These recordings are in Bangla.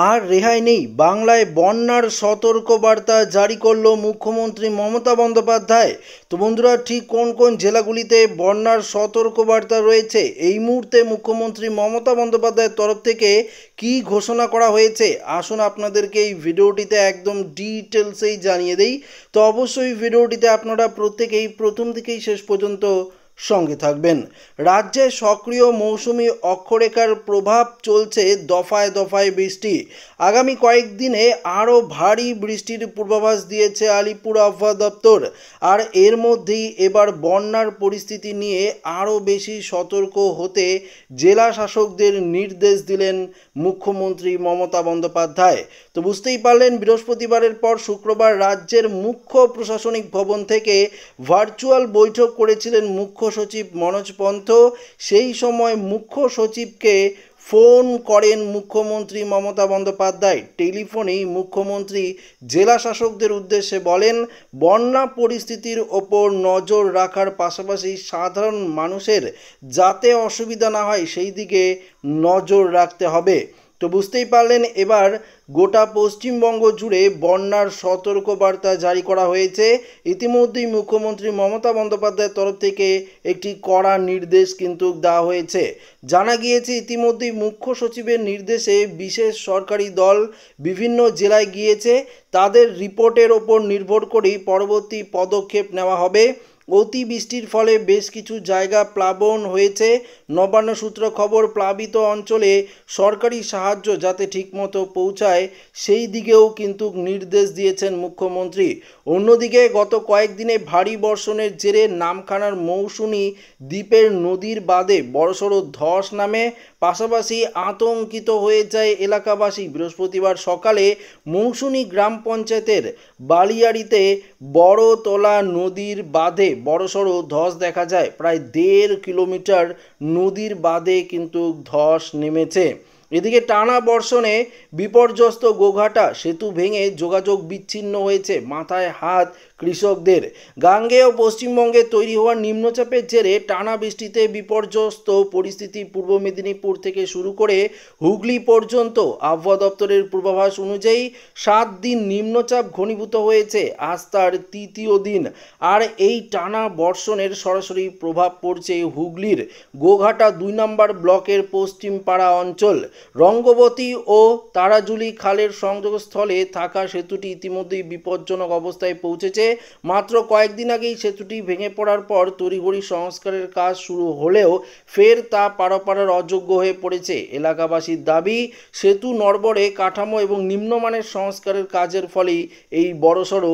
আর রেহাই নেই, বাংলায় বন্যার সতর্কবার্তা জারি করলো মুখ্যমন্ত্রী মমতা বন্দ্যোপাধ্যায়। তো বন্ধুরা, ঠিক কোন কোন জেলাগুলিতে বন্যার সতর্কবার্তা রয়েছে, এই মুহূর্তে মুখ্যমন্ত্রী মমতা বন্দ্যোপাধ্যায়ের তরফ থেকে কি ঘোষণা করা হয়েছে, আসুন আপনাদেরকে এই ভিডিওটিতে একদম ডিটেলসেই জানিয়ে দেই। তো অবশ্যই ভিডিওটিতে আপনারা প্রত্যেকেই প্রথম থেকেই শেষ পর্যন্ত সঙ্গে থাকবেন। রাজ্যে সক্রিয় মৌসুমি অক্ষরেখার প্রভাব চলছে, দফায় দফায় বৃষ্টি। আগামী কয়েকদিনে আরও ভারী বৃষ্টির পূর্বাভাস দিয়েছে আলিপুর আবহাওয়া দপ্তর। আর এর মধ্যেই এবার বন্যার পরিস্থিতি নিয়ে আরও বেশি সতর্ক হতে জেলা শাসকদের নির্দেশ দিলেন মুখ্যমন্ত্রী মমতা বন্দ্যোপাধ্যায়। তো বুঝতেই পারলেন, বৃহস্পতিবারের পর শুক্রবার রাজ্যের মুখ্য প্রশাসনিক ভবন থেকে ভার্চুয়াল বৈঠক করেছিলেন মুখ্য সচিব মনোজ পন্থ। সেই সময় মুখ্য সচিবকে ফোন করেন মুখ্যমন্ত্রী মমতা বন্দ্যোপাধ্যায়। টেলিফোনেই মুখ্যমন্ত্রী জেলা শাসকদের উদ্দেশ্যে বলেন, বন্যা পরিস্থিতির ওপর নজর রাখার পাশাপাশি সাধারণ মানুষের যাতে অসুবিধা না হয় সেই দিকে নজর রাখতে হবে। তো বুঝতেই পারলেন, এবার গোটা পশ্চিমবঙ্গ জুড়ে বন্যার সতর্কবার্তা জারি করা হয়েছে। ইতিমধ্যেই মুখ্যমন্ত্রী মমতা বন্দ্যোপাধ্যায়ের তরফ থেকে একটি কড়া নির্দেশ কিন্তু দেওয়া হয়েছে। জানা গিয়েছে, ইতিমধ্যেই মুখ্য সচিবের নির্দেশে বিশেষ সরকারি দল বিভিন্ন জেলায় গিয়েছে। তাদের রিপোর্টের ওপর নির্ভর করেই পরবর্তী পদক্ষেপ নেওয়া হবে। অতিবৃষ্টির ফলে বেশ কিছু জায়গা প্লাবন হয়েছে। নবান্ন সূত্র খবর, প্লাবিত অঞ্চলে সরকারি সাহায্য যাতে ঠিকমতো পৌঁছায় সেই দিকেও কিন্তু নির্দেশ দিয়েছেন মুখ্যমন্ত্রী। অন্যদিকে গত কয়েকদিনে ভারী বর্ষণের জেরে নামখানার মৌসুমী দ্বীপের নদীর বাঁধে বড়সড় ধস নামে, পাশাপাশি আতঙ্কিত হয়ে যায় এলাকাবাসী। বৃহস্পতিবার সকালে মৌসুমী গ্রাম পঞ্চায়েতের বালিয়াড়িতে বড়তলা নদীর বাঁধে বড়সড় ধস দেখা যায়। প্রায় 1.5 কিলোমিটার নদীর বাঁধে কিন্তু ধস নেমেছে। এদিকে টানা বর্ষণে বিপর্যস্ত গোঘাটা সেতু ভেঙে যোগাযোগ বিচ্ছিন্ন হয়েছে, মাথায় হাত কৃষকদের। গাঙ্গেয় পশ্চিমবঙ্গে তৈরি হওয়া নিম্নচাপের জেরে টানা বৃষ্টিতে বিপর্যস্ত পরিস্থিতি। পূর্ব মেদিনীপুর থেকে শুরু করে হুগলি পর্যন্ত আবহাওয়া দপ্তরের পূর্বাভাস অনুযায়ী 7 দিন নিম্নচাপ ঘনীভূত হয়েছে, আজ তার 3য় দিন। আর এই টানা বর্ষণের সরাসরি প্রভাব পড়ছে হুগলির গোঘাটা 2 নম্বর ব্লকের পশ্চিম পাড়া অঞ্চল। রঙ্গবতী ও তারাজুলি খালের সংযোগস্থলে থাকা সেতুটি ইতিমধ্যেই বিপজ্জনক অবস্থায় পৌঁছেছে। মাত্র কয়েকদিন আগেই সেতুটি ভেঙে পড়ার পর তড়িঘড়ি সংস্কারের কাজ শুরু হলেও ফের তা পারাপারের অযোগ্য হয়ে পড়েছে। এলাকাবাসীর দাবি, সেতু নড়বড়ে কাঠামো এবং নিম্নমানের সংস্কারের কাজের ফলেই এই বড়সড়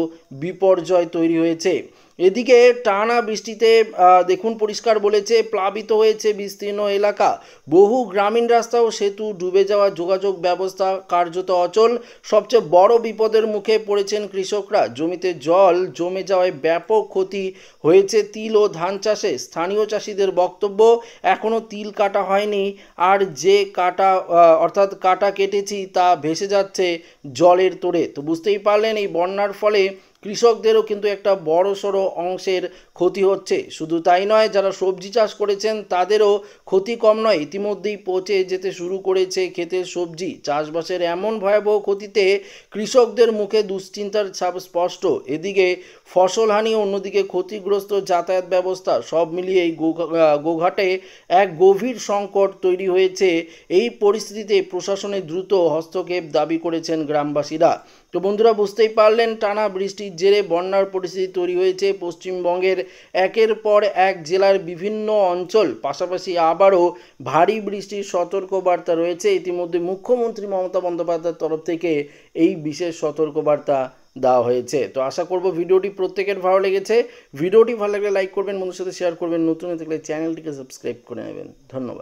বিপর্যয় তৈরি হয়েছে। এদিকে টানা বৃষ্টিতে দেখুন পরিষ্কার বলেছে, প্লাবিত হয়েছে বিস্তীর্ণ এলাকা। বহু গ্রামীণ রাস্তা ও সেতু ডুবে যাওয়া, যোগাযোগ ব্যবস্থা কার্যত অচল। সবচেয়ে বড় বিপদের মুখে পড়েছেন কৃষকরা। জমিতে জল জমে যাওয়ায় ব্যাপক ক্ষতি হয়েছে তিল ও ধান চাষে। স্থানীয় চাষিদের বক্তব্য, এখনও তিল কাটা হয়নি, আর যে কাটা কেটেছি তা ভেসে যাচ্ছে জলের তোড়ে। তো বুঝতেই পারলেন, এই বন্যার ফলে কৃষকদেরও কিন্তু একটা বড়সড় অংশের ক্ষতি হচ্ছে। শুধু তাই নয়, যারা সবজি চাষ করেছেন তাদেরও ক্ষতি কম নয়। ইতিমধ্যেই পচে যেতে শুরু করেছে ক্ষেতের সবজি। চাষবাসের এমন ভয়াবহ ক্ষতিতে কৃষকদের মুখে দুশ্চিন্তার ছাপ স্পষ্ট। এদিকে ফসলহানি, অন্যদিকে ক্ষতিগ্রস্ত যাতায়াত ব্যবস্থা, সব মিলিয়ে এই গোঘাটে এক গভীর সংকট তৈরি হয়েছে। এই পরিস্থিতিতে প্রশাসনের দ্রুত হস্তক্ষেপ দাবি করেছেন গ্রামবাসীরা। তো বন্ধুরা, বুঝতেই পারলেন, টানা বৃষ্টির জেরে বন্যার পরিস্থিতি তৈরি হয়েছে পশ্চিমবঙ্গের একের পর এক জেলার বিভিন্ন অঞ্চল। পাশাপাশি আবারও ভারী বৃষ্টির সতর্কবার্তা রয়েছে। ইতিমধ্যে মুখ্যমন্ত্রী মমতা বন্দ্যোপাধ্যায়ের তরফ থেকে এই বিশেষ সতর্কবার্তা দেওয়া হয়েছে। তো আশা করব ভিডিওটি প্রত্যেকের ভালো লেগেছে। ভিডিওটি ভালো লাগলে লাইক করবেন, বন্ধুর সাথে শেয়ার করবেন, নতুন হয়ে থাকলে চ্যানেলটিকে সাবস্ক্রাইব করে নেবেন। ধন্যবাদ।